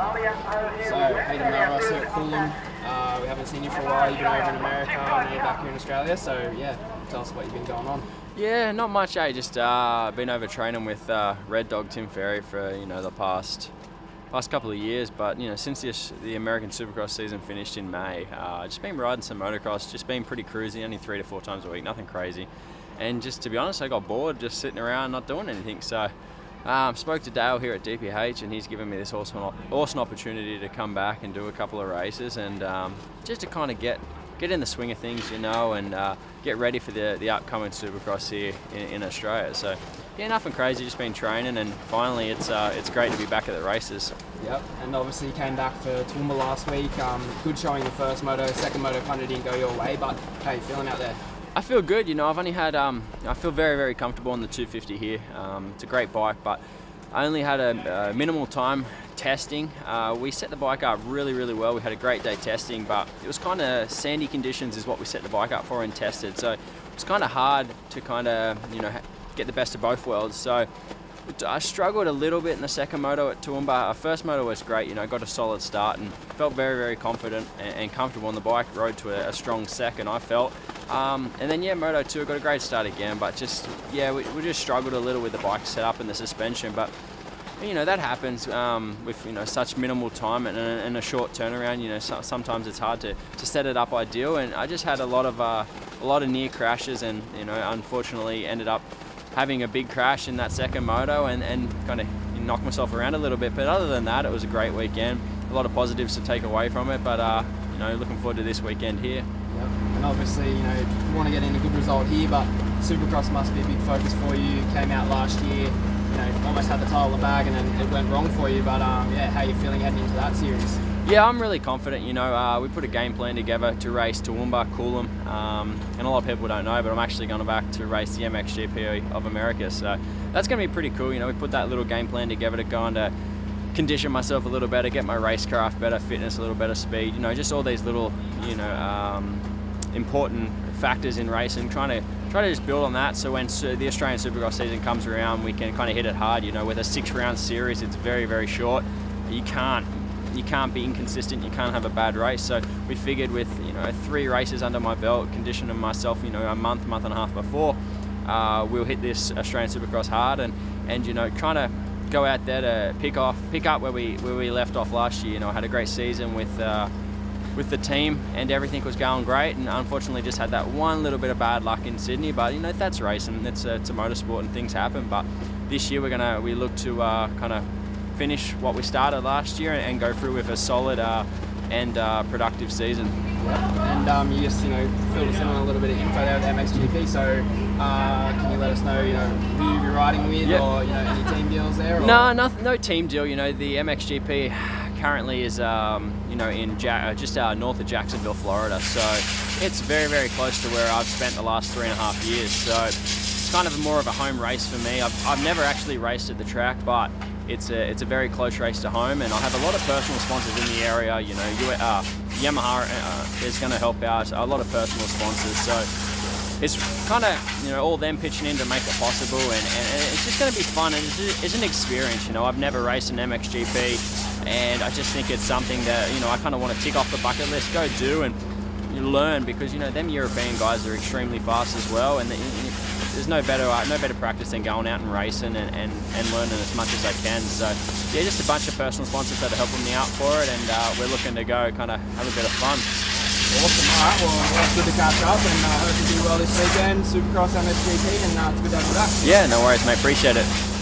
So, Hayden Mellross here at Coolum. We haven't seen you for a while. You've been over in America and you're back here in Australia. So, yeah, tell us what you've been going on. Yeah, not much. Just been over training with Red Dog Tim Ferry for the past couple of years. But since the American Supercross season finished in May, just been riding some motocross. Just been pretty cruisy, only 3 to 4 times a week, nothing crazy. And just to be honest, I got bored just sitting around not doing anything. So spoke to Dale here at DPH, and he's given me this awesome opportunity to come back and do a couple of races, and just to kind of get in the swing of things, and get ready for the upcoming Supercross here in Australia. So yeah, nothing crazy, just been training, and finally it's great to be back at the races. Yep, and obviously you came back for Toowoomba last week. Good showing the first moto, second moto kind of didn't go your way, but how are you feeling out there? I feel good. I've only had, I feel very, very comfortable on the 250 here. It's a great bike, but I only had a minimal time testing. We set the bike up really, really well. We had a great day testing, but it was kind of sandy conditions is what we set the bike up for and tested. So it's kind of hard to kind of, get the best of both worlds. So I struggled a little bit in the second moto at Toowoomba. Our first moto was great, got a solid start and felt very, very confident and comfortable on the bike. Rode to a strong second, I felt. And then Moto 2 got a great start again, but we just struggled a little with the bike setup and the suspension. But that happens with such minimal time and a short turnaround. Sometimes it's hard to set it up ideal, and I just had a lot of near crashes, and unfortunately ended up having a big crash in that second moto and kind of knocked myself around a little bit. But other than that, it was a great weekend. A lot of positives to take away from it, but looking forward to this weekend here. Yep. And obviously, you want to get in a good result here, but Supercross must be a big focus for you. Came out last year, almost had the title in the bag, and then it went wrong for you. But how are you feeling heading into that series? Yeah, I'm really confident. We put a game plan together to race Toowoomba, Coolum, and a lot of people don't know, but I'm actually going back to race the MXGP of America. So that's going to be pretty cool. We put that little game plan together to go on to condition myself a little better, get my racecraft better, fitness, a little better speed. Just all these little, important factors in racing. Trying to just build on that, so when the Australian Supercross season comes around, we can kind of hit it hard. With a 6-round series, it's very, very short. You can't be inconsistent. You can't have a bad race. So we figured with 3 races under my belt, conditioning myself a month and a half before, we'll hit this Australian Supercross hard and trying to go out there to pick up where we left off last year. I had a great season with the team, and everything was going great, and unfortunately just had that one little bit of bad luck in Sydney. But that's racing. It's a motorsport, and things happen. But this year we look to kind of finish what we started last year and go through with a solid and productive season. And you just filled us in on a little bit of info there with MXGP. So can you let us know who you'll be riding with, or any team deals there? Or? No team deal. The MXGP currently is in just north of Jacksonville, Florida. So it's very, very close to where I've spent the last 3.5 years. So it's kind of more of a home race for me. I've never actually raced at the track, but it's a very close race to home, and I have a lot of personal sponsors in the area. Yamaha is going to help out. A lot of personal sponsors, so it's kind of all them pitching in to make it possible, and it's just going to be fun, and it's an experience. I've never raced an MXGP, and I just think it's something that I kind of want to tick off the bucket list, go do, and learn, because them European guys are extremely fast as well, and there's no better practice than going out and racing and learning as much as I can. So yeah, just a bunch of personal sponsors that are helping me out for it, and we're looking to go kind of have a bit of fun. Awesome. All right, well, it's good to catch up, and I hope you do well this weekend. Supercross MXGP, and it's good to have you back. Yeah, no worries, mate. Appreciate it.